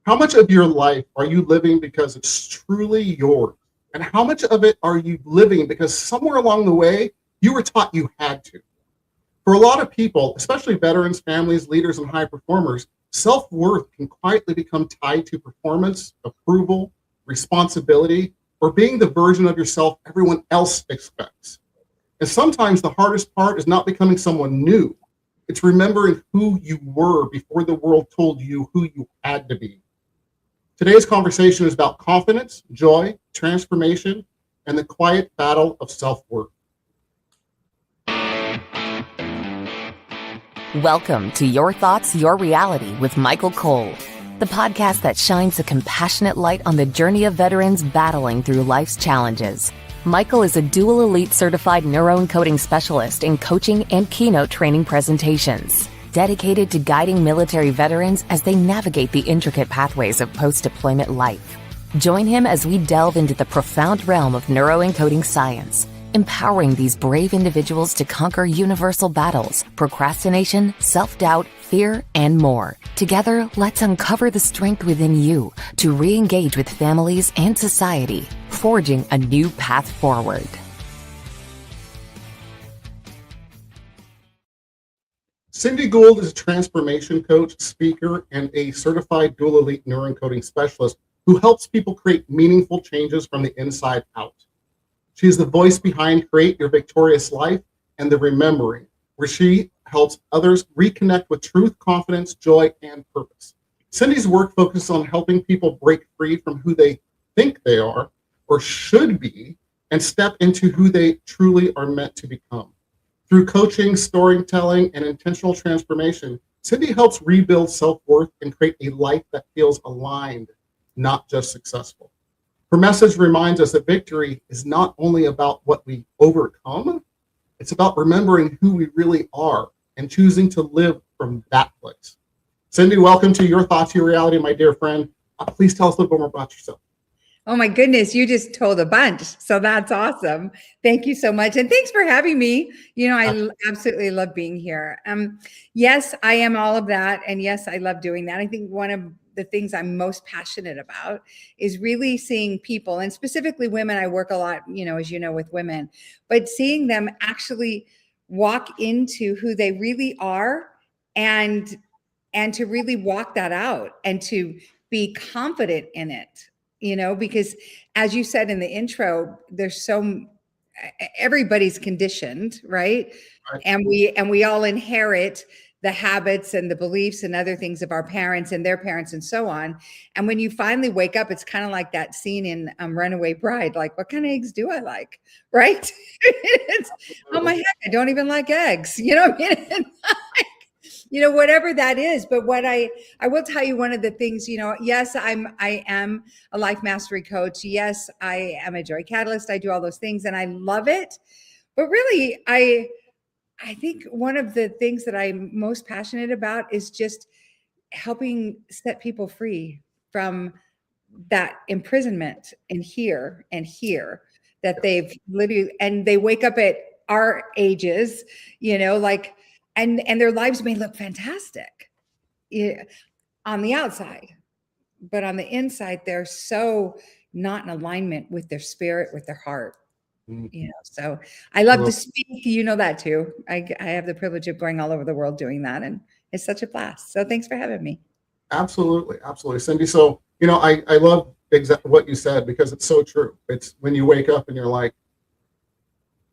How much of your life are you living because it's truly yours? And how much of it are you living because somewhere along the way you were taught you had to? For a lot of people, especially veterans, families, leaders, and high performers, self-worth can quietly become tied to performance, approval, responsibility, or being the version of yourself everyone else expects. And sometimes the hardest part is not becoming someone new. It's remembering who you were before the world told you who you had to be. Today's conversation is about confidence, joy, transformation, and the quiet battle of self-worth. Welcome to Your Thoughts, Your Reality with Michael Cole, the podcast that shines a compassionate light on the journey of veterans battling through life's challenges. Michael is a dual elite certified neuroencoding specialist in coaching and keynote training presentations, dedicated to guiding military veterans as they navigate the intricate pathways of post-deployment life. Join him as we delve into the profound realm of neuroencoding science, empowering these brave individuals to conquer universal battles, procrastination, self-doubt, fear, and more. Together, let's uncover the strength within you to re-engage with families and society, forging a new path forward. Cindy Gould is a transformation coach, speaker, and a certified dual elite neuroencoding specialist who helps people create meaningful changes from the inside out. She is the voice behind Create Your Victorious Life and The Remembering, where she helps others reconnect with truth, confidence, joy, and purpose. Cindy's work focuses on helping people break free from who they think they are or should be and step into who they truly are meant to become. Through coaching, storytelling, and intentional transformation, Cindy helps rebuild self-worth and create a life that feels aligned, not just successful. Her message reminds us that victory is not only about what we overcome, it's about remembering who we really are and choosing to live from that place. Cindy, welcome to Your Thoughts, Your Reality, my dear friend. Please tell us a little bit more about yourself. Oh my goodness, you just told a bunch. So that's awesome. Thank you so much. And thanks for having me. I absolutely love being here. Yes, I am all of that. And yes, I love doing that. I think one of the things I'm most passionate about is really seeing people, and specifically women. I work a lot, as you know, with women, but seeing them actually walk into who they really are and to really walk that out and to be confident in it. Because as you said in the intro, everybody's conditioned, right? And we all inherit the habits and the beliefs and other things of our parents and their parents and so on. And when you finally wake up, it's kind of like that scene in Runaway Bride, like, what kind of eggs do I like? Right? Oh my heck, I don't even like eggs. You know what I mean? Whatever that is. But what I will tell you, one of the things, yes, I am a life mastery coach. Yes, I am a joy catalyst. I do all those things and I love it. But really, I think one of the things that I'm most passionate about is just helping set people free from that imprisonment in here and here that they've literally, and they wake up at our ages, and their lives may look fantastic on the outside, but on the inside, they're so not in alignment with their spirit, with their heart. So I love to speak, that too. I have the privilege of going all over the world doing that, and it's such a blast. So thanks for having me. Absolutely. Cindy. So, I love exactly what you said, because it's so true. It's when you wake up and you're like,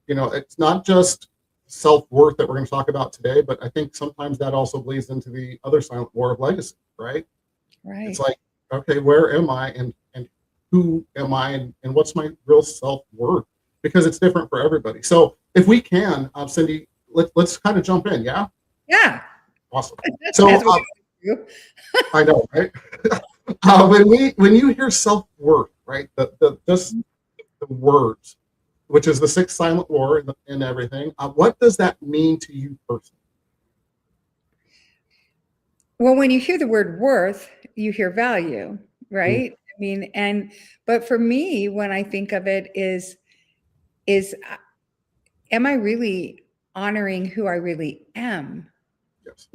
it's not just self-worth that we're going to talk about today, but I think sometimes that also bleeds into the other silent war of legacy, right? Right. It's like, okay, where am I and who am I and what's my real self-worth? Because it's different for everybody. So if we can, Cindy, let's kind of jump in. Yeah. Yeah. Awesome. So I know, right? When you hear self-worth, right? Just the words, which is the sixth silent war and everything. What does that mean to you personally? Well, when you hear the word worth, you hear value, right? But for me, when I think of it is am I really honoring who I really am? Yes.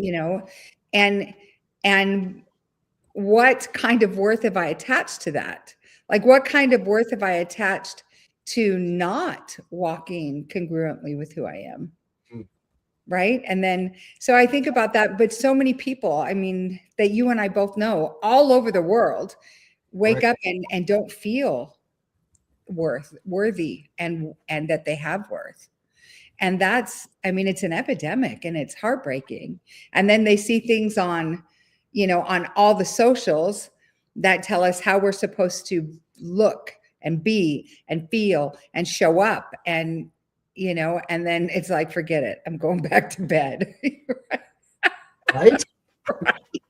And what kind of worth have I attached to that? Like, what kind of worth have I attached to not walking congruently with who I am? Mm. Right. And then, so I think about that, but so many people, I mean, that you and I both know all over the world wake Right. up and don't feel worthy and that they have worth. And that's, I mean, it's an epidemic and it's heartbreaking. And then they see things on, on all the socials that tell us how we're supposed to look and be and feel and show up. And, and then it's like, forget it. I'm going back to bed. Right.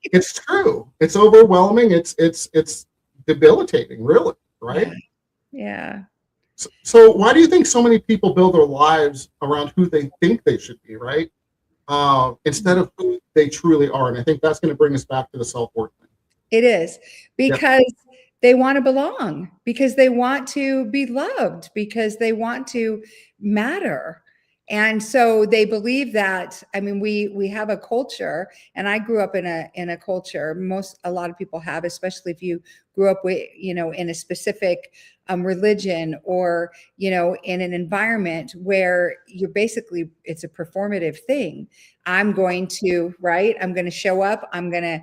It's true. It's overwhelming. It's debilitating, really. Right. Yeah. So why do you think so many people build their lives around who they think they should be, right? Instead of who they truly are. And I think that's going to bring us back to the self-worth thing. It is, because they want to belong, because they want to be loved, because they want to matter. And so they believe that, I mean, we have a culture, and I grew up in a culture, a lot of people have, especially if you grew up with, in a specific religion or, in an environment where you're basically, it's a performative thing. I'm going to show up. I'm going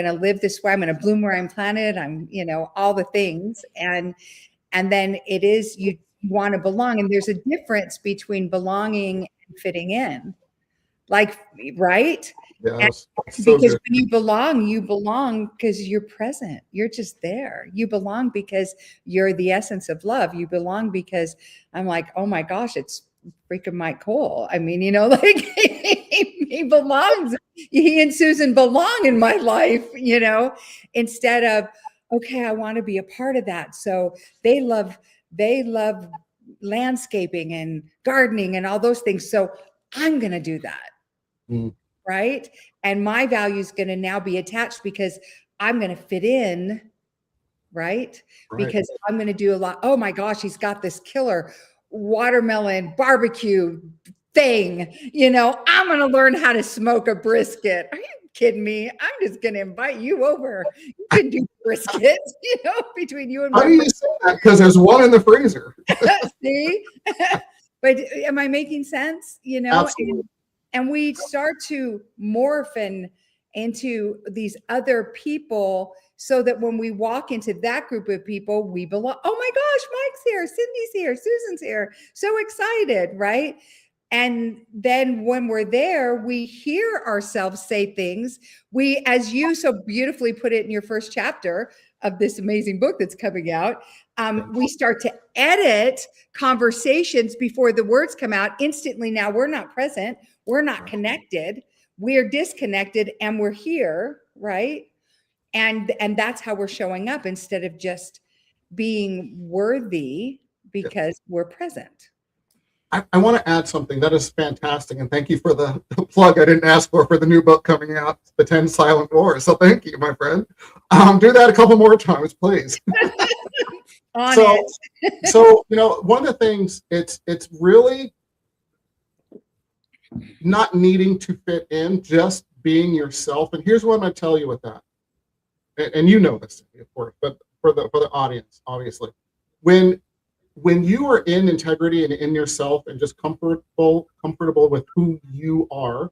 to live this way. I'm going to bloom where I'm planted. I'm, all the things. And then it is, you want to belong. And there's a difference between belonging and fitting in. Like, right? Yes. So because good. When you belong because you're present. You're just there. You belong because you're the essence of love. You belong because I'm like, oh my gosh, it's freaking Mike Cole. I mean, like he belongs. He and Susan belong in my life, instead of, okay, I want to be a part of that. So they love landscaping and gardening and all those things. So I'm going to do that. Mm. Right. And my value is going to now be attached because I'm going to fit in. Right. Because I'm going to do a lot. Oh my gosh, he's got this killer watermelon barbecue thing. I'm going to learn how to smoke a brisket. Are you kidding me? I'm just going to invite you over. You can do briskets, between you and me. How do you say that? Because there's one in the freezer. See? But am I making sense? Absolutely. And we start to morph into these other people so that when we walk into that group of people, we belong. Oh my gosh, Mike's here, Cindy's here, Susan's here. So excited, right? And then when we're there, we hear ourselves say things. We, as you so beautifully put it in your first chapter of this amazing book that's coming out, we start to edit conversations before the words come out. Instantly now we're not present. We're not connected. We're disconnected and we're here, right? And that's how we're showing up instead of just being worthy because we're present. I want to add something that is fantastic, and thank you for the plug I didn't ask for the new book coming out, The 10 Silent Wars. So thank you, my friend. Do that a couple more times, please. So one of the things, it's really not needing to fit in, just being yourself. And here's what I'm going to tell you with that. And you know this, of course, but for the audience, obviously, when you are in integrity and in yourself and just comfortable with who you are,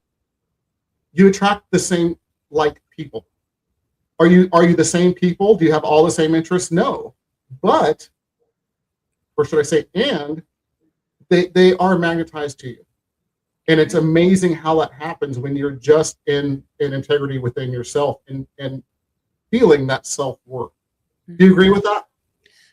you attract the same like people. Are you the same people? Do you have all the same interests? No, but, or should I say, and they are magnetized to you. And it's amazing how that happens when you're just in integrity within yourself and feeling that self-worth. Do you agree with that?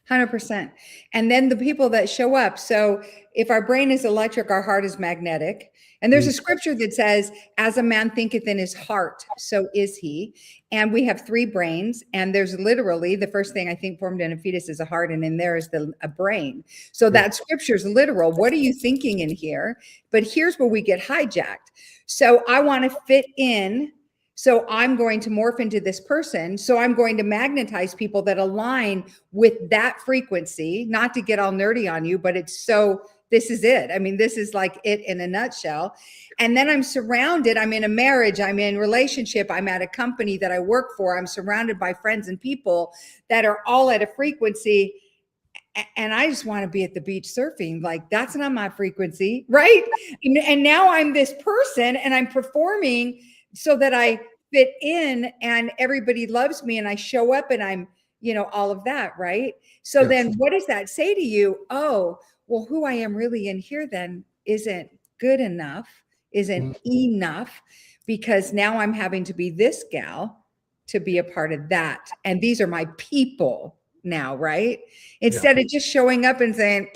100%. And then the people that show up. So if our brain is electric, our heart is magnetic. And there's a scripture that says, as a man thinketh in his heart, so is he. And we have 3 brains. And there's literally, the first thing I think formed in a fetus is a heart. And in there is a brain. So that scripture is literal. What are you thinking in here? But here's where we get hijacked. So I want to fit in. So I'm going to morph into this person. So I'm going to magnetize people that align with that frequency, not to get all nerdy on you, but it's so this is it. I mean, this is like it in a nutshell. And then I'm surrounded, I'm in a marriage, I'm in relationship, I'm at a company that I work for, I'm surrounded by friends and people that are all at a frequency. And I just want to be at the beach surfing. Like, that's not my frequency, right? And now I'm this person and I'm performing so that I fit in and everybody loves me and I show up and I'm, all of that, right? So Yes. then what does that say to you? Oh, well, who I am really in here then isn't good enough, isn't enough, because now I'm having to be this gal to be a part of that. And these are my people now, right? Instead of just showing up and saying,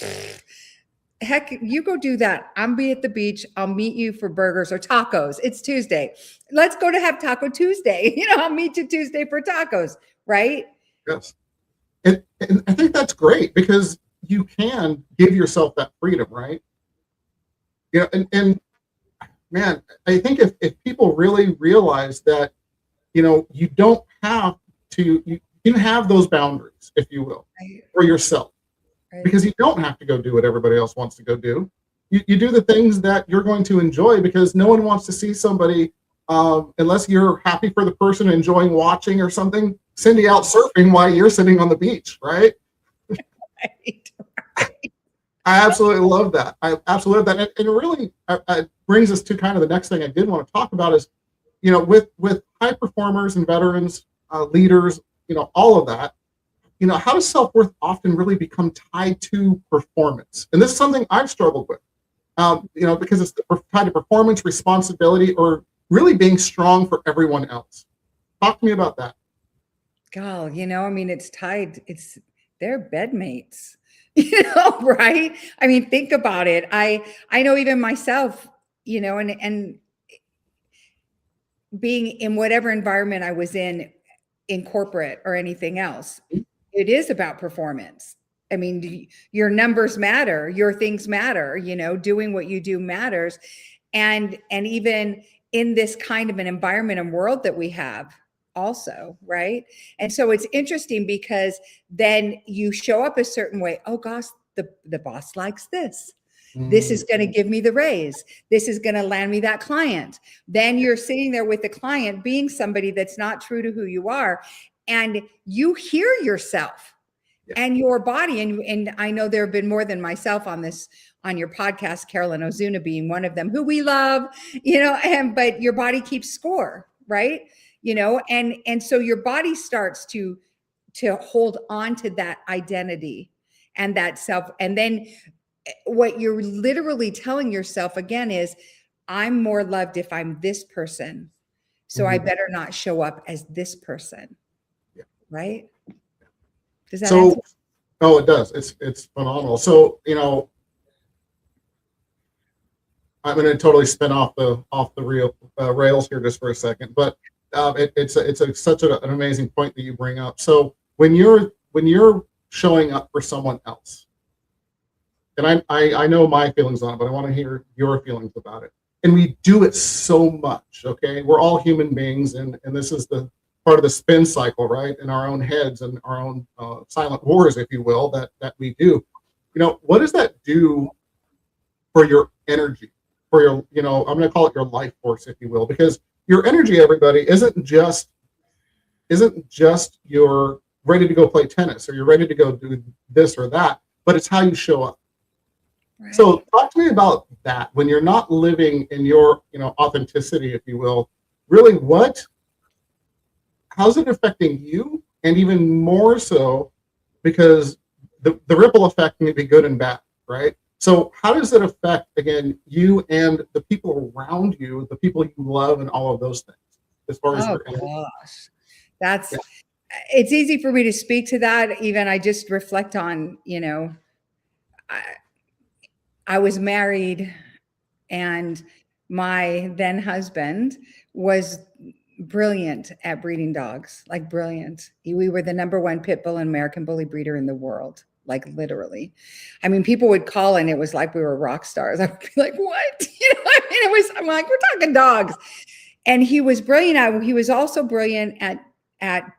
heck, you go do that. I'll be at the beach. I'll meet you for burgers or tacos. It's Tuesday. Let's go to have Taco Tuesday. I'll meet you Tuesday for tacos, right? Yes. And I think that's great because you can give yourself that freedom, right? And man, I think if people really realize that, you don't have to, you can have those boundaries, if you will, for yourself. Right. Because you don't have to go do what everybody else wants to go do. You do the things that you're going to enjoy because no one wants to see somebody, unless you're happy for the person enjoying watching or something, Cindy out surfing while you're sitting on the beach, right? Right. I absolutely love that. I absolutely love that. And it really brings us to kind of the next thing I did want to talk about is, with high performers and veterans, leaders, all of that, how does self-worth often really become tied to performance? And this is something I've struggled with, because it's tied to performance, responsibility, or really being strong for everyone else. Talk to me about that. God, it's tied, they're bedmates, right? I mean, think about it. I know even myself, and being in whatever environment I was in corporate or anything else, it is about performance. I mean, your numbers matter, your things matter, doing what you do matters. And even in this kind of an environment and world that we have also, right? And so it's interesting because then you show up a certain way. Oh gosh, the boss likes this. This is going to give me the raise. This is going to land me that client. Then you're sitting there with the client being somebody that's not true to who you are. And you hear yourself and your body. And I know there have been more than myself on your podcast, Carolyn Ozuna being one of them, who we love, but your body keeps score, right? And so your body starts to hold on to that identity and that self. And then what you're literally telling yourself again is, I'm more loved if I'm this person. So I better not show up as this person. Yeah. Right? Does that answer? Oh, it does. It's phenomenal. So, I'm going to totally spin off the rails here just for a second, but it's such an amazing point that you bring up. So when you're showing up for someone else, and I know my feelings on it, but I want to hear your feelings about it. And we do it so much, okay? We're all human beings, and this is the part of the spin cycle, right? In our own heads and our own silent wars, if you will, that we do. What does that do for your energy, for your, I'm going to call it your life force, if you will, because your energy, everybody, isn't just you're ready to go play tennis or you're ready to go do this or that, but it's how you show up. Right. So talk to me about that when you're not living in your, authenticity, if you will. Really, how's it affecting you? And even more so, because the ripple effect can be good and bad, right? So how does it affect, again, you and the people around you, the people you love, and all of those things, as far as your energy? Gosh, it's easy for me to speak to that. Even I just reflect on, I was married and my then husband was brilliant at breeding dogs, like brilliant. We were the #1 pit bull and American bully breeder in the world, like literally. I mean, people would call and it was like we were rock stars. I would be like, what? I'm like, we're talking dogs. And he was brilliant. He was also brilliant at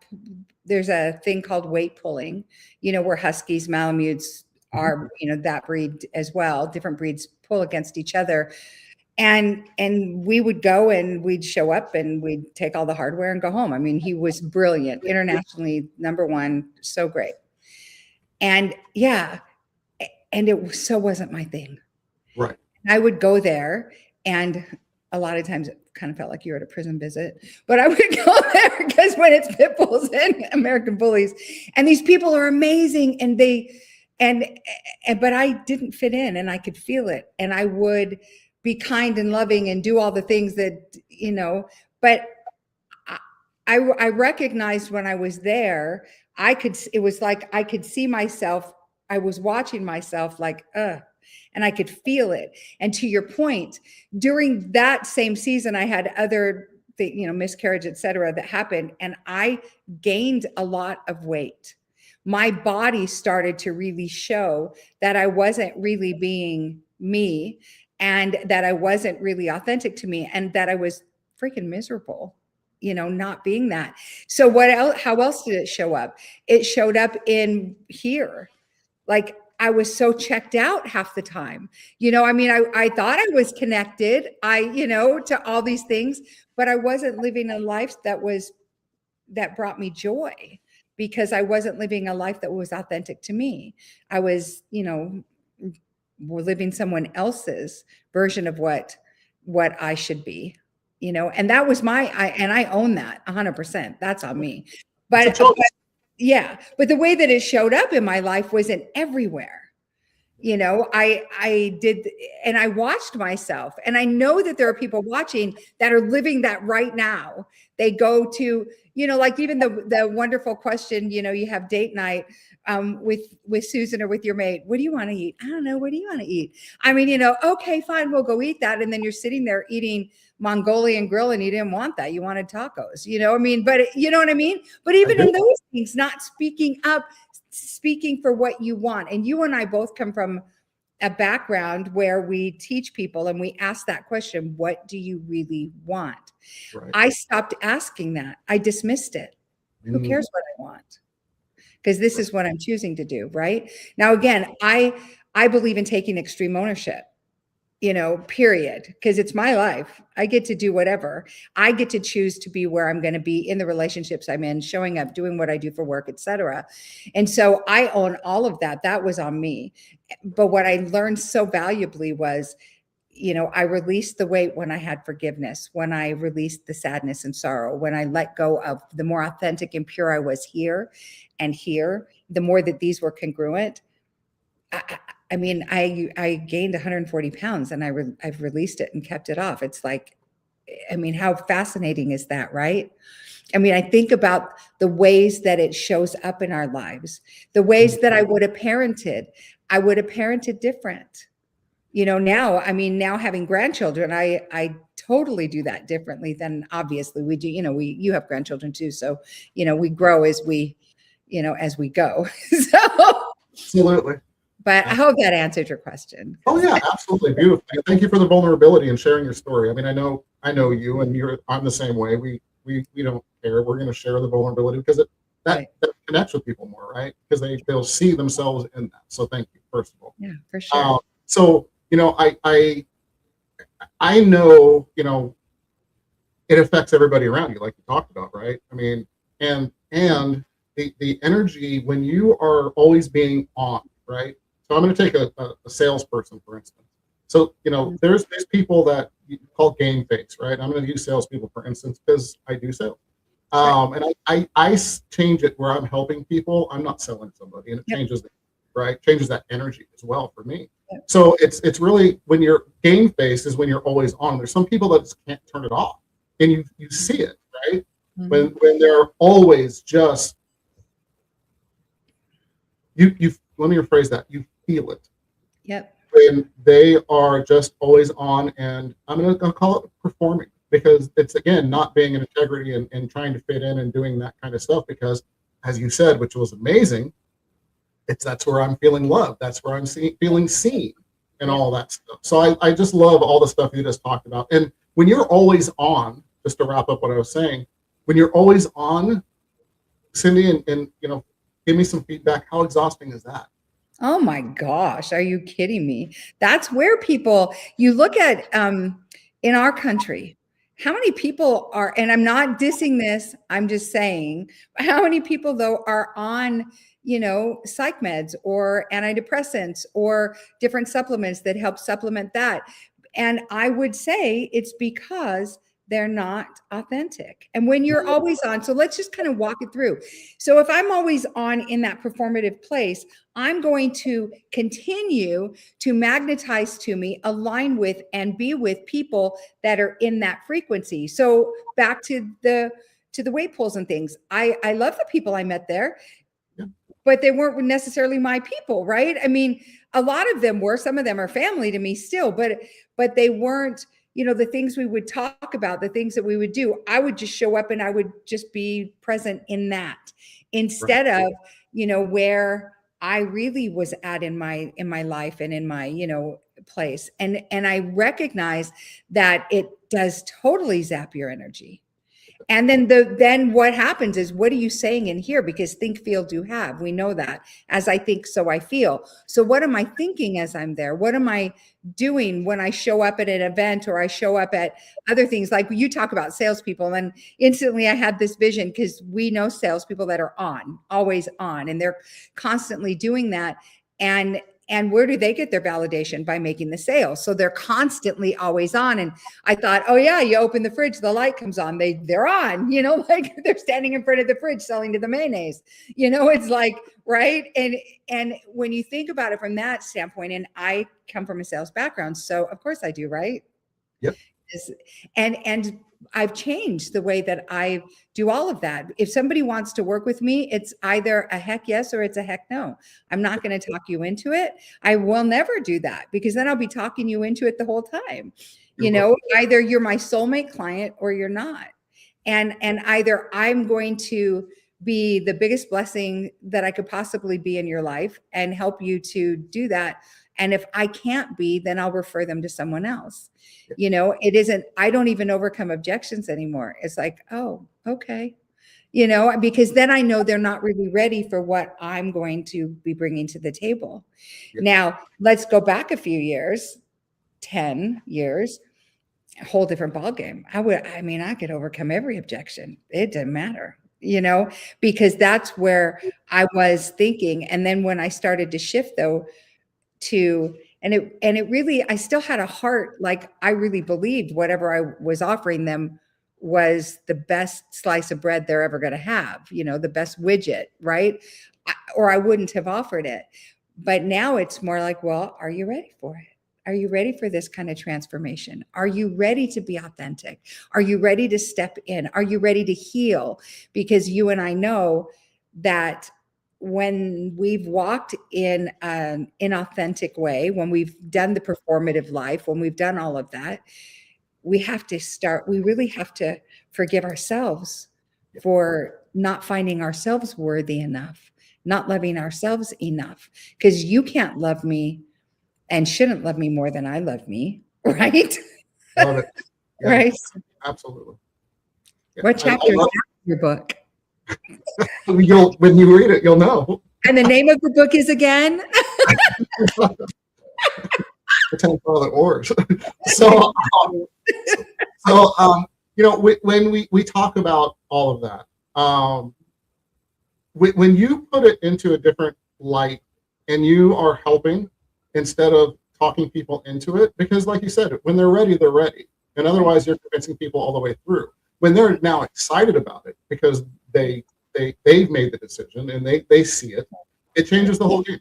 there's a thing called weight pulling, where Huskies, Malamutes, are, that breed as well. Different breeds pull against each other. And we would go and we'd show up and we'd take all the hardware and go home. I mean, he was brilliant, internationally #1, so great. And yeah, and it so wasn't my thing. Right. I would go there, and a lot of times it kind of felt like you were at a prison visit, but I would go there because when it's pit bulls and American bullies, and these people are amazing, and but I didn't fit in, and I could feel it, and I would be kind and loving and do all the things that, but I recognized when I was there, it was like I could see myself, I was watching myself like, and I could feel it. And to your point, during that same season, I had other, miscarriage, et cetera, that happened. And I gained a lot of weight. My body started to really show that I wasn't really being me, and that I wasn't really authentic to me, and that I was freaking miserable, not being that. So how else did it show up? It showed up in here. Like, I was so checked out half the time. I thought I was connected, to all these things, but I wasn't living a life that brought me joy, because I wasn't living a life that was authentic to me. I was, living someone else's version of what I should be, and that was and I own that 100%. That's on me. But the way that it showed up in my life wasn't everywhere. I did, and I watched myself, and I know that there are people watching that are living that right now. They go to, like even the wonderful question, you have date night with Susan or with your mate. What do you want to eat? I don't know. What do you want to eat? I mean, okay, fine, we'll go eat that. And then you're sitting there eating Mongolian grill, and you didn't want that. You wanted tacos, but you know what I mean? But even in those things, not speaking up, speaking for what you want. And you and I both come from a background where we teach people and we ask that question, what do you really want? Right. I stopped asking that. I dismissed it. Who cares what I want? Because this is what I'm choosing to do. Right now, again, I believe in taking extreme ownership, period. Because it's my life. I get to do whatever. I get to choose to be where I'm going to be in the relationships I'm in, showing up, doing what I do for work, etc. And so I own all of that. That was on me. But what I learned so valuably was, I released the weight when I had forgiveness, when I released the sadness and sorrow, when I let go of the more authentic and pure I was here, the more that these were congruent. I gained 140 pounds, and I've released it and kept it off. It's like, how fascinating is that, right? I think about the ways that it shows up in our lives, the ways that I would have parented different. Now having grandchildren, I totally do that differently than obviously we do. You have grandchildren too. So, we grow as we go. So absolutely. But I hope that answered your question. Oh yeah, absolutely. Beautiful. Thank you for the vulnerability and sharing your story. I know you, and I'm the same way. We don't care. We're going to share the vulnerability because that connects with people more, right? Because they'll see themselves in that. So thank you, first of all. Yeah, for sure. So I know, it affects everybody around you, like you talked about, right? And the energy when you are always being on, right? So I'm going to take a salesperson, for instance. So, there's people that you call game face, right? I'm going to use salespeople, for instance, because I do sales. And I change it where I'm helping people. I'm not selling somebody, and it changes that energy as well for me. Yep. So it's really, when you're game face is when you're always on. There's some people that just can't turn it off, and you see it, right? Mm-hmm. When they're always just you let me rephrase that. You feel it. Yep. When they are just always on, and I'm going to call it performing, because it's, again, not being in integrity and trying to fit in and doing that kind of stuff, because as you said, which was amazing, that's where I'm feeling love. That's where I'm feeling seen and all that stuff. So I just love all the stuff you just talked about. And when you're always on, just to wrap up what I was saying, when you're always on, Cindy, and give me some feedback. How exhausting is that? Oh my gosh, are you kidding me? That's where people, you look at in our country, how many people are, and I'm not dissing this, I'm just saying, how many people though are on, psych meds or antidepressants or different supplements that help supplement that. And I would say it's because they're not authentic. And when you're always on, so let's just kind of walk it through. So if I'm always on in that performative place, I'm going to continue to magnetize to me, align with, and be with people that are in that frequency. So back to the weight pools and things. I love the people I met there, but they weren't necessarily my people, right? I mean, a lot of them were. Some of them are family to me still, but they weren't. The things we would talk about, the things that we would do, I would just show up and I would just be present in that instead of, where I really was at in my life and in my, place. And I recognize that it does totally zap your energy. And then what happens is, what are you saying in here? Because think, feel, do, have. We know that. As I think, so I feel. So what am I thinking as I'm there? What am I doing when I show up at an event or I show up at other things? Like you talk about salespeople, and instantly I had this vision, because we know salespeople that are on, always on, and they're constantly doing that. And where do they get their validation? By making the sale. So they're constantly always on. And I thought, oh yeah, you open the fridge, the light comes on. They're on, like they're standing in front of the fridge selling to the mayonnaise. It's like, right. And when you think about it from that standpoint, and I come from a sales background, so of course I do, right? Yep. And I've changed the way that I do all of that. If somebody wants to work with me, it's either a heck yes or it's a heck no. I'm not going to talk you into it. I will never do that, because then I'll be talking you into it the whole time. Either you're my soulmate client or you're not. And either I'm going to be the biggest blessing that I could possibly be in your life and help you to do that. And if I can't be, then I'll refer them to someone else. It isn't, I don't even overcome objections anymore. It's like, oh, okay. Because then I know they're not really ready for what I'm going to be bringing to the table. Yeah. Now, let's go back a few years, 10 years, a whole different ballgame. I could overcome every objection. It didn't matter, because that's where I was thinking. And then when I started to shift though, and it really, I still had a heart, like I really believed whatever I was offering them was the best slice of bread they're ever going to have, the best widget, right? Or I wouldn't have offered it. But now it's more like, well, are you ready for it? Are you ready for this kind of transformation? Are you ready to be authentic? Are you ready to step in? Are you ready to heal? Because you and I know that when we've walked in an inauthentic way, when we've done the performative life, when we've done all of that, we really have to forgive ourselves for not finding ourselves worthy enough, not loving ourselves enough, because you can't love me and shouldn't love me more than I love me, right? Love it. Yeah, right. Absolutely. Yeah. What chapter is your book? When you read it, you'll know. And the name of the book is again? Pretend for the oars. When we talk about all of that, when you put it into a different light and you are helping instead of talking people into it, because like you said, when they're ready, they're ready. And otherwise you're convincing people all the way through. When they're now excited about it because they've made the decision and they see it, it changes the whole game.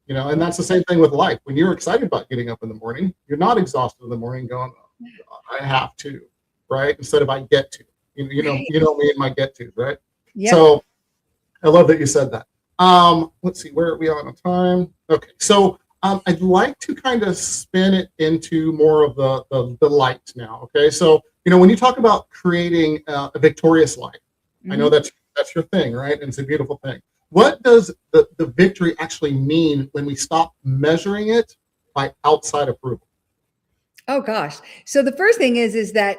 And that's the same thing with life. When you're excited about getting up in the morning, you're not exhausted in the morning going, oh, God, I have to, right? Instead of I get to. You know me and my get to, right? Yeah. So I love that you said that. Let's see, where are we on time? Okay, so I'd like to kind of spin it into more of the light now. Okay, so when you talk about creating a victorious life, I know that's your thing, right? And it's a beautiful thing. What does the victory actually mean when we stop measuring it by outside approval? Oh gosh. So the first thing is that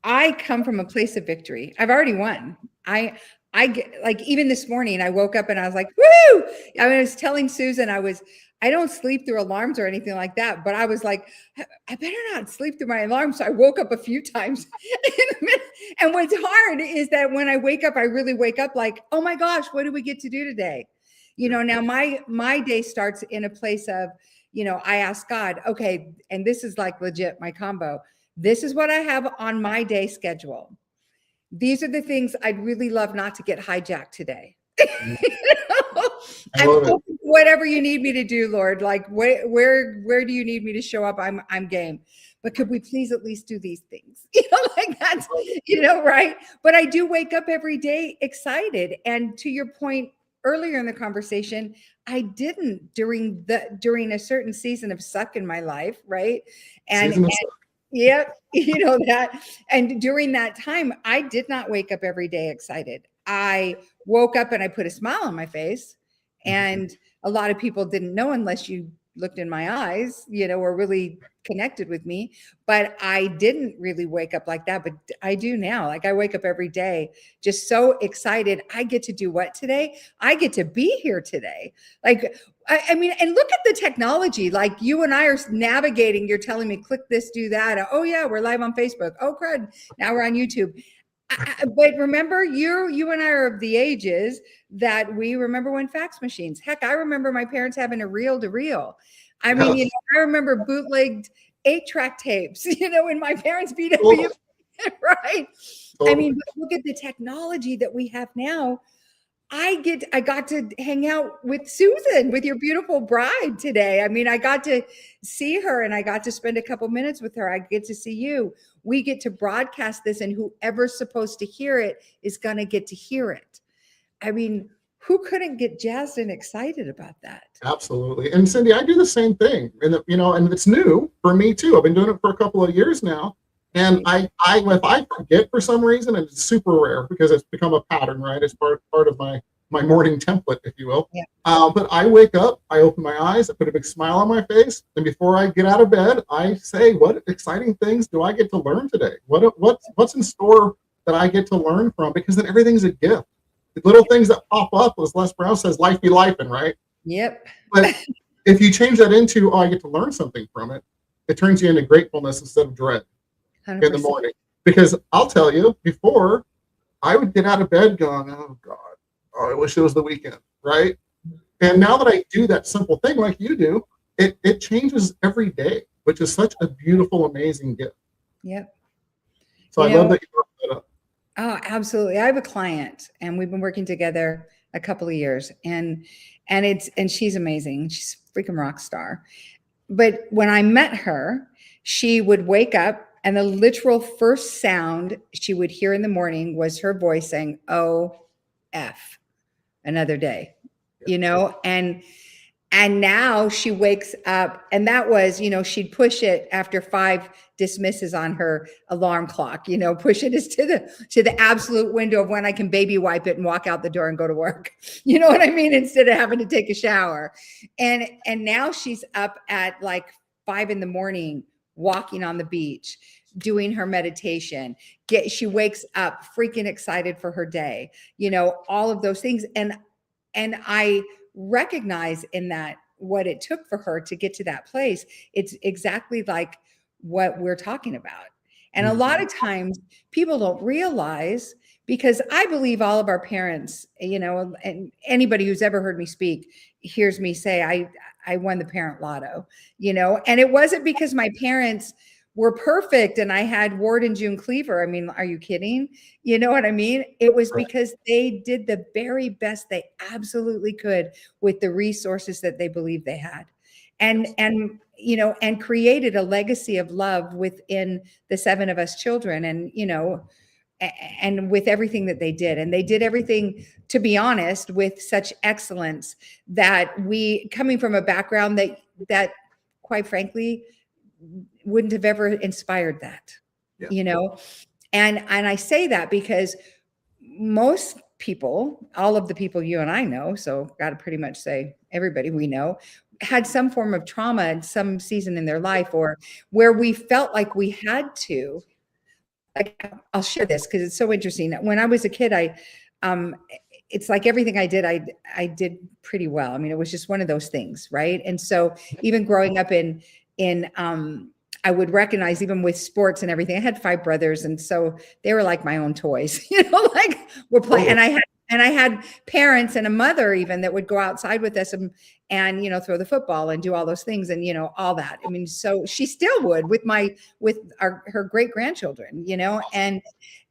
I come from a place of victory. I've already won. I get like, even this morning, I woke up and I was like, woo! I was telling Susan, I don't sleep through alarms or anything like that, but I was like, I better not sleep through my alarm. So I woke up a few times. And what's hard is that when I wake up, I really wake up like, oh my gosh, what do we get to do today? Now my day starts in a place of, I ask God, okay, and this is like legit my combo. This is what I have on my day schedule. These are the things I'd really love not to get hijacked today. I'm open to whatever you need me to do, Lord. Like where do you need me to show up? I'm game. But could we please at least do these things? Like that's, right. But I do wake up every day excited. And to your point earlier in the conversation, I didn't during a certain season of suck in my life, right? And yep, that. And during that time, I did not wake up every day excited. I woke up and I put a smile on my face. And a lot of people didn't know unless you looked in my eyes, or really connected with me. But I didn't really wake up like that. But I do now. Like I wake up every day just so excited. I get to do what today? I get to be here today. Like, I mean, and look at the technology. Like you and I are navigating. You're telling me, click this, do that. Oh yeah, we're live on Facebook. Oh crud, now we're on YouTube. But remember, you and I are of the ages that we remember when fax machines. Heck, I remember my parents having a reel-to-reel. I mean, I remember bootlegged 8-track tapes. In my parents' VW, right? I mean, but look at the technology that we have now. I got to hang out with Susan, with your beautiful bride today. I mean, I got to see her and I got to spend a couple minutes with her. I get to see you. We get to broadcast this, and whoever's supposed to hear it is going to get to hear it. I mean, who couldn't get jazzed and excited about that? Absolutely. And Cindy, I do the same thing. And and it's new for me too. I've been doing it for a couple of years now. And if I forget for some reason, and it's super rare because it's become a pattern, right? It's part of my morning template, if you will. Yeah. But I wake up, I open my eyes, I put a big smile on my face, and before I get out of bed, I say, "What exciting things do I get to learn today? What's in store that I get to learn from?" Because then everything's a gift. The little things that pop up, as Les Brown says, "Life be lifing," right? Yep. But if you change that into, "Oh, I get to learn something from it," it turns you into gratefulness instead of dread. 100%. In the morning. Because I'll tell you, before I would get out of bed going, "Oh God, I wish it was the weekend," right? And now that I do that simple thing like you do, it changes every day, which is such a beautiful, amazing gift. Yep. So I love that you brought that up. Oh, absolutely. I have a client and we've been working together a couple of years, and she's amazing. She's a freaking rock star. But when I met her, she would wake up and the literal first sound she would hear in the morning was her voice saying, "Oh, F, another day," and now she wakes up, and that was, she'd push it after 5 dismisses on her alarm clock, push it to the absolute window of when I can baby wipe it and walk out the door and go to work. You know what I mean? Instead of having to take a shower. And now she's up at like 5 a.m, walking on the beach, doing her meditation. She wakes up freaking excited for her day, all of those things. And I recognize in that what it took for her to get to that place. It's exactly like what we're talking about. And a lot of times people don't realize, because I believe all of our parents, and anybody who's ever heard me speak hears me say, I won the parent lotto, and it wasn't because my parents were perfect and I had Ward and June Cleaver. I mean, are you kidding? You know what I mean? It was because they did the very best they absolutely could with the resources that they believed they had. And created a legacy of love within the 7 of us children, and with everything that they did. And they did everything, to be honest, with such excellence that we, coming from a background that quite frankly wouldn't have ever inspired that. And I say that because most people, all of the people you and I know, so got to pretty much say everybody we know, had some form of trauma in some season in their life, or where we felt like we had to. I'll share this because it's so interesting. When I was a kid, um, it's like everything I did, I did pretty well. I mean, it was just one of those things, right? And so even growing up I would recognize even with sports and everything, I had 5 brothers. And so they were like my own toys, like we're playing. And I had parents and a mother even that would go outside with us and throw the football and do all those things and, all that. I mean, so she still would with her great grandchildren, and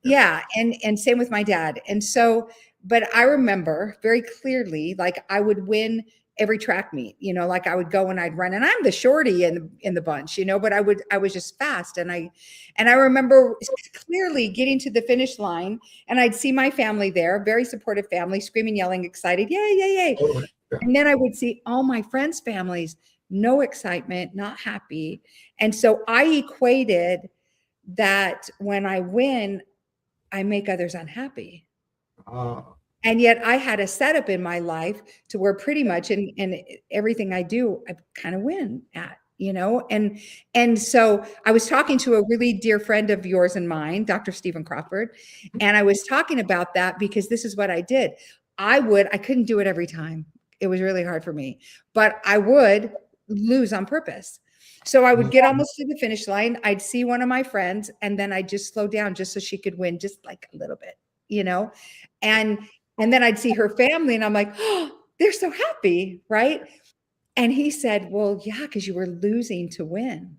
yeah. And same with my dad. And so, but I remember very clearly, like I would win every track meet, like I would go and I'd run, and I'm the shorty in the bunch, but I was just fast. And I remember clearly getting to the finish line, and I'd see my family there, very supportive family, screaming, yelling, excited, yay, yay, yay. Totally. Yeah. And then I would see all my friends' families, no excitement, not happy. And so I equated that when I win, I make others unhappy. And yet I had a setup in my life to where pretty much in everything I do, I kind of win at, and so I was talking to a really dear friend of yours and mine, Dr. Stephen Crawford. And I was talking about that because this is what I did. I couldn't do it every time. It was really hard for me, but I would lose on purpose. So I would get almost to the finish line. I'd see one of my friends, and then I'd just slow down just so she could win just like a little bit, and then I'd see her family, and I'm like, oh, they're so happy, right? And he said, well, yeah, because you were losing to win.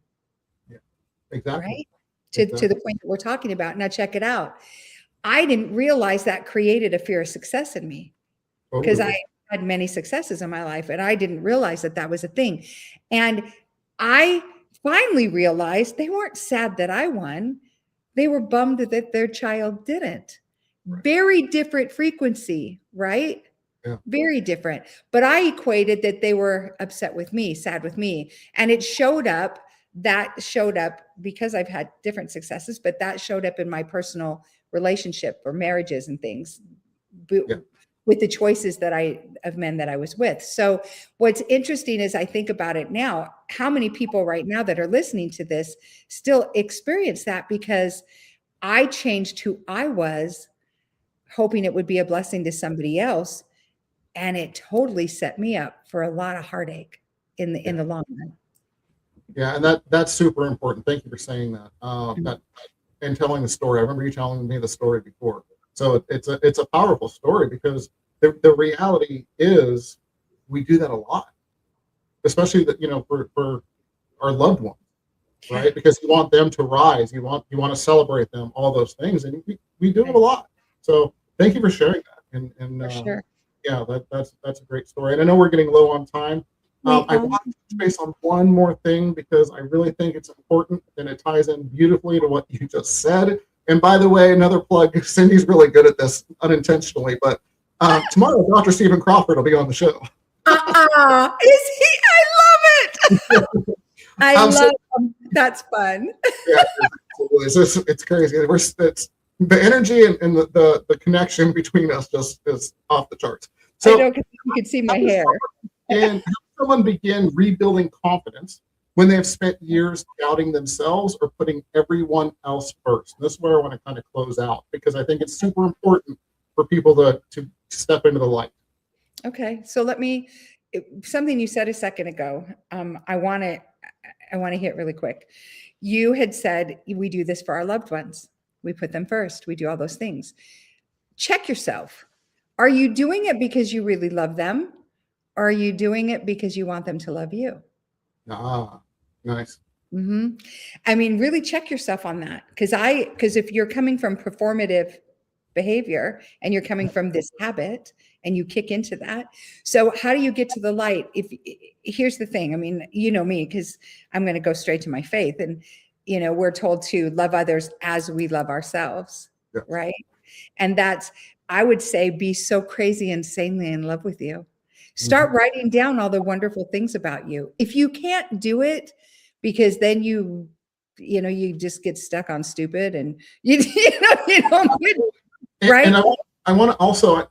Yeah, exactly. Right? To the point that we're talking about. Now check it out. I didn't realize that created a fear of success in me because I had many successes in my life, and I didn't realize that was a thing. And I finally realized they weren't sad that I won. They were bummed that their child didn't. Right. Very different frequency, right? Yeah. Very different. But I equated that they were upset with me, sad with me. And it showed up because I've had different successes, but that showed up in my personal relationship or marriages and things. Yeah. With the choices of men that I was with. So what's interesting is I think about it now, how many people right now that are listening to this still experience that, because I changed who I was, hoping it would be a blessing to somebody else. And it totally set me up for a lot of heartache in the long run. Yeah. And that's super important. Thank you for saying that. And telling the story. I remember you telling me the story before. So it's a powerful story, because the reality is we do that a lot, especially for our loved ones, right? Because you want them to rise, you want to celebrate them, all those things, and we do it a lot. So thank you for sharing that. And for sure. Yeah, that's a great story. And I know we're getting low on time. I want to touch base on one more thing, because I really think it's important, and it ties in beautifully to what you just said. And by the way, another plug, Cindy's really good at this unintentionally, but tomorrow, Dr. Stephen Crawford will be on the show. Is he? I love it. I love him. That's fun. Yeah, it's crazy. The energy and the connection between us just is off the charts. So, I know, because you can see my hair. And how someone begin rebuilding confidence when they have spent years doubting themselves or putting everyone else first? And this is where I want to kind of close out, because I think it's super important for people to step into the light. Okay, so something you said a second ago, I want to hit really quick. You had said we do this for our loved ones. We put them first. We do all those things. Check yourself. Are you doing it because you really love them? Or are you doing it because you want them to love you? Nice. Mm-hmm. I mean, really check yourself on that. Because if you're coming from performative behavior and you're coming from this habit and you kick into that, so how do you get to the light? Here's the thing. I mean, you know me, because I'm going to go straight to my faith, and we're told to love others as we love ourselves. Yes. Right? And I would say, be so crazy insanely in love with you. Start writing down all the wonderful things about you. If you can't do it, because then you just get stuck on stupid, and right. And I want to also,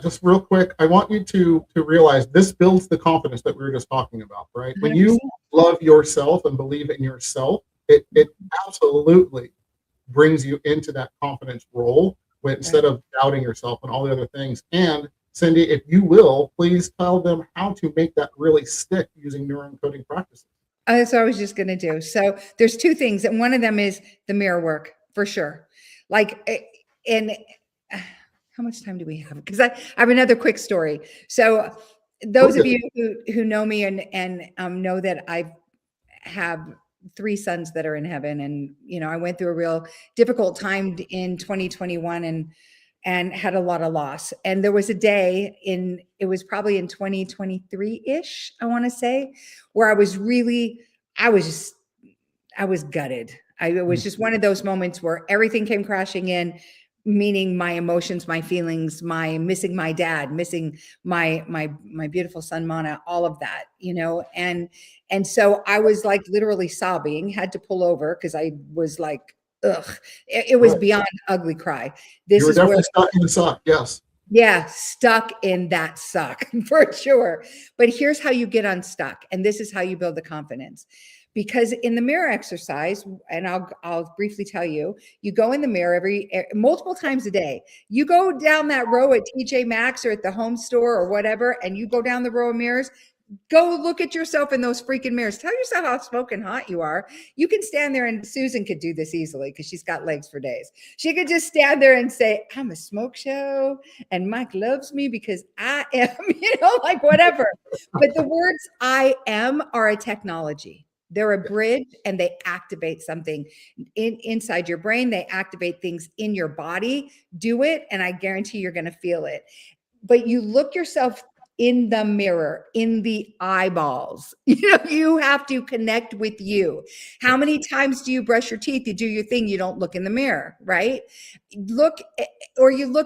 just real quick, I want you to realize this builds the confidence that we were just talking about, right? 100%. When you love yourself and believe in yourself, it absolutely brings you into that confidence role instead of doubting yourself and all the other things. And Cindy, if you will, please tell them how to make that really stick using neuroencoding practices. That's what I was just going to do. So there's two things, and one of them is the mirror work for sure. Like, and how much time do we have? Because I have another quick story. So those of you who know me and know that I have 3 sons that are in heaven, and I went through a real difficult time in 2021 and had a lot of loss. And there was a day it was probably in 2023-ish, I want to say, where I was gutted. It was just one of those moments where everything came crashing in, meaning my emotions, my feelings, my missing my dad, missing my beautiful son, Mana, all of that, and so I was like literally sobbing, had to pull over because I was like, ugh, it was beyond ugly cry. You were definitely stuck in the suck. Yes. Yeah, stuck in that suck for sure. But here's how you get unstuck. And this is how you build the confidence. Because in the mirror exercise, and I'll briefly tell you, you go in the mirror multiple times a day. You go down that row at TJ Maxx or at the home store or whatever, and you go down the row of mirrors. Go look at yourself in those freaking mirrors. Tell yourself how smoking hot you are. You can stand there, and Susan could do this easily because she's got legs for days. She could just stand there and say, I'm a smoke show and Mike loves me because I am, like whatever. But the words I am are a technology. They're a bridge, and they activate something inside your brain. They activate things in your body. Do it, and I guarantee you're going to feel it. But you look yourself in the mirror, in the eyeballs. You have to connect with you. How many times do you brush your teeth? You do your thing. You don't look in the mirror, right? You look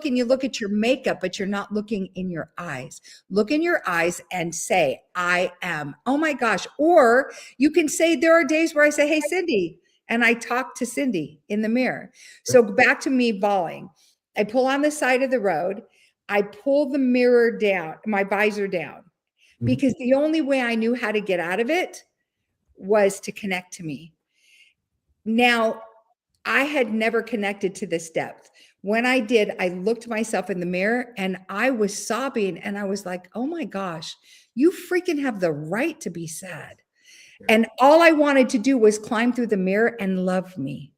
and you look at your makeup, but you're not looking in your eyes. Look in your eyes and say, I am. Oh my gosh. Or you can say, there are days where I say, hey, Cindy, and I talk to Cindy in the mirror. So back to me bawling. I pull on the side of the road. I pull the mirror down, my visor down, because the only way I knew how to get out of it was to connect to me. Now, I had never connected to this depth. When I did, I looked myself in the mirror and I was sobbing, and I was like, oh my gosh, you freaking have the right to be sad. And all I wanted to do was climb through the mirror and love me.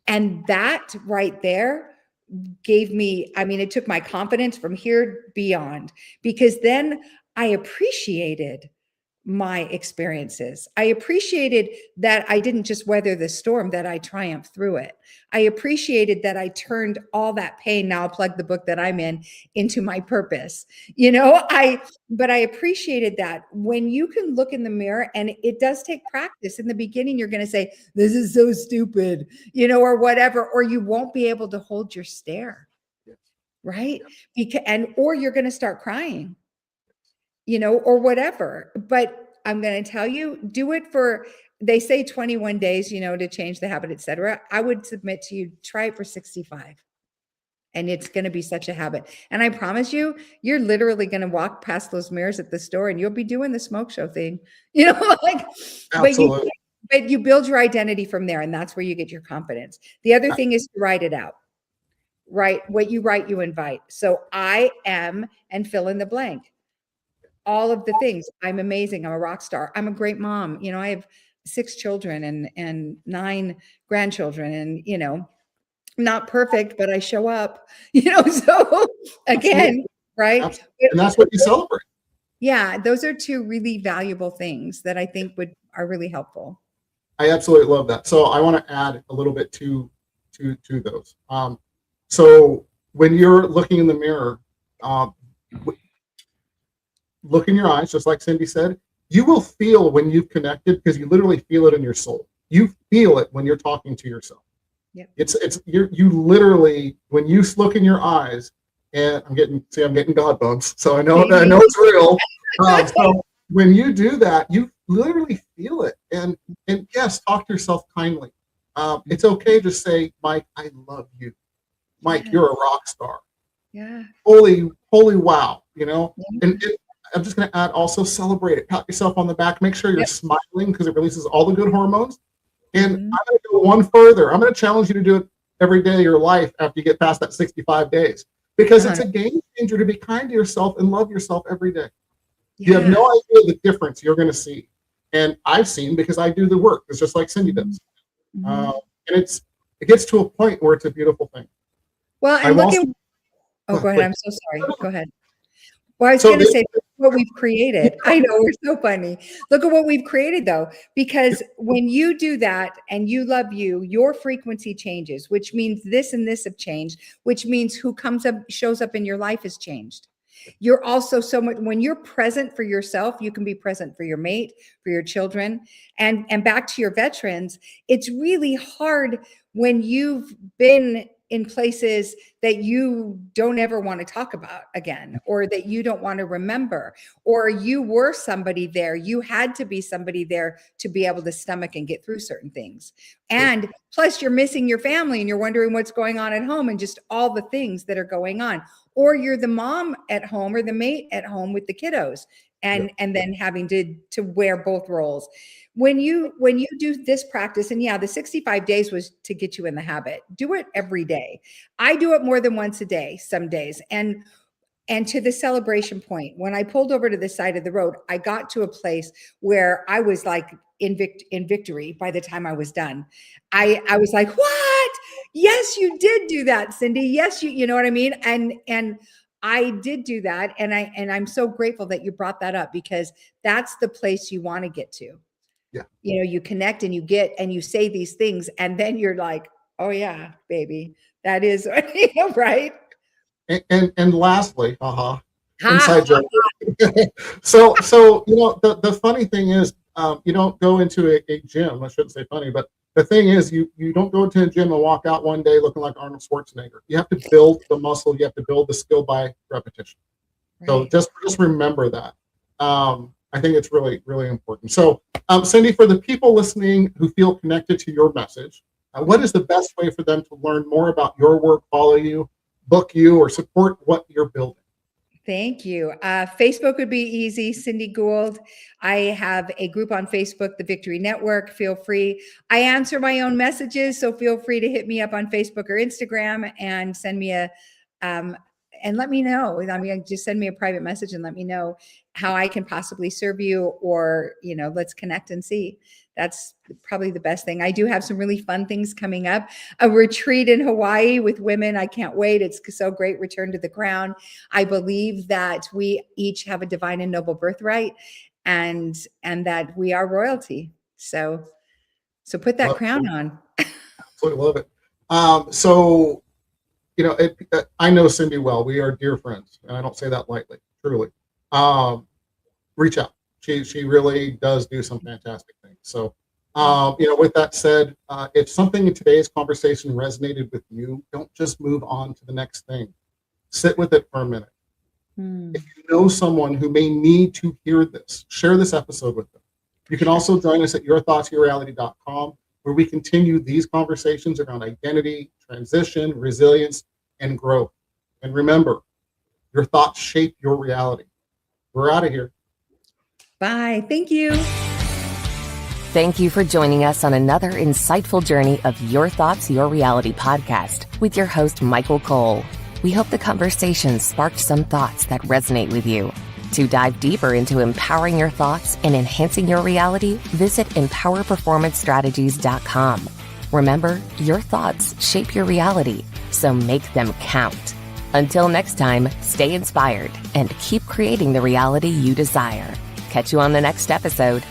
And that right there gave me, it took my confidence from here beyond, because then I appreciated my experiences. I appreciated that I didn't just weather the storm, that I triumphed through it. I appreciated that I turned all that pain, now I'll plug the book that I'm in, into my purpose. But I appreciated that when you can look in the mirror, and it does take practice. In the beginning, you're going to say, this is so stupid, or whatever, or you won't be able to hold your stare. Right. Or you're going to start crying, or whatever. But I'm going to tell you, do it for, they say 21 days, to change the habit, etc. I would submit to you, try it for 65. And it's going to be such a habit. And I promise you, you're literally going to walk past those mirrors at the store and you'll be doing the smoke show thing, Absolutely. But you build your identity from there. And that's where you get your confidence. The other thing is to write it out. Right. What you write, you invite. So I am, and fill in the blank. All of the things. I'm amazing. I'm a rock star. I'm a great mom. I have 6 children and 9 grandchildren, and, not perfect, but I show up, so again, right. And that's what you celebrate. Yeah. Those are 2 really valuable things that I think are really helpful. I absolutely love that. So I want to add a little bit to those. So when you're looking in the mirror, look in your eyes, just like Cindy said. You will feel when you've connected, because you literally feel it in your soul. You feel it when you're talking to yourself. Yeah. You literally, when you look in your eyes, and I'm getting God bumps, so I know it's real. So when you do that, you literally feel it, and yes, talk to yourself kindly. It's okay to say, Mike, I love you. Mike, you're a rock star. Yeah. Holy wow, Yeah. And I'm just going to add, also celebrate it. Pat yourself on the back. Make sure you're smiling, because it releases all the good hormones. And I'm going to go one further. I'm going to challenge you to do it every day of your life after you get past that 65 days. Because it's a 100. game changer to be kind to yourself and love yourself every day. Yeah. You have no idea the difference you're going to see. And I've seen, because I do the work. It's just like Cindy does. Mhm. And it gets to a point where it's a beautiful thing. Well, and I've look also, at, oh, go ahead. wait, I'm so sorry. Go ahead. Well, I was so going to this, say what we've created. I know, we're so funny. Look at what we've created though, because when you do that and you love you, your frequency changes, which means this and this have changed, which means who comes up, shows up in your life has changed. You're also so much, when you're present for yourself, you can be present for your mate, for your children, and back to your veterans. It's really hard when you've been in places that you don't ever want to talk about again, or that you don't want to remember, or you were somebody there. You had to be somebody there to be able to stomach and get through certain things. And plus you're missing your family and you're wondering what's going on at home and just all the things that are going on. Or you're the mom at home or the mate at home with the kiddos and then having to wear both roles. When you do this practice, and yeah, the 65 days was to get you in the habit. Do it every day. I do it more than once a day, some days. And to the celebration point, when I pulled over to the side of the road, I got to a place where I was like in victory by the time I was done. I was like, what? Yes, you did do that, Cindy. Yes, you know what I mean? And I did do that. And I'm so grateful that you brought that up, because that's the place you want to get to. Yeah. You know, you connect and you get, and you say these things, and then you're like, oh yeah, baby, that is, right? And lastly, Ha! inside joke. So the funny thing is, you don't go into a gym. I shouldn't say funny, but the thing is, you don't go into a gym and walk out one day looking like Arnold Schwarzenegger. You have to build the muscle. You have to build the skill by repetition. Right. So just remember that. I think it's really, really important. So, Cindy, for the people listening who feel connected to your message, what is the best way for them to learn more about your work, follow you, book you, or support what you're building? Thank you. Facebook would be easy. Cindy Gould. I have a group on Facebook, the Victory Network. Feel free. I answer my own messages, so feel free to hit me up on Facebook or Instagram and send me and let me know. I mean, just send me a private message and let me know how I can possibly serve you, or, let's connect and see. That's probably the best thing. I do have some really fun things coming up. A retreat in Hawaii with women. I can't wait. It's so great. Return to the crown. I believe that we each have a divine and noble birthright, and that we are royalty. So put that crown on. Absolutely love it. So, I know Cindy well. We are dear friends, and I don't say that lightly, truly. Reach out. She really does do some fantastic things. So, with that said, if something in today's conversation resonated with you, don't just move on to the next thing. Sit with it for a minute. If you know someone who may need to hear this, share this episode with them. You can also join us at yourthoughtsyourreality.com, where we continue these conversations around identity, transition, resilience, and growth. And remember, your thoughts shape your reality. We're out of here. Bye. Thank you. Thank you for joining us on another insightful journey of Your Thoughts, Your Reality podcast with your host, Michael Cole. We hope the conversation sparked some thoughts that resonate with you. To dive deeper into empowering your thoughts and enhancing your reality, visit empowerperformancestrategies.com. Remember, your thoughts shape your reality, so make them count. Until next time, stay inspired and keep creating the reality you desire. Catch you on the next episode.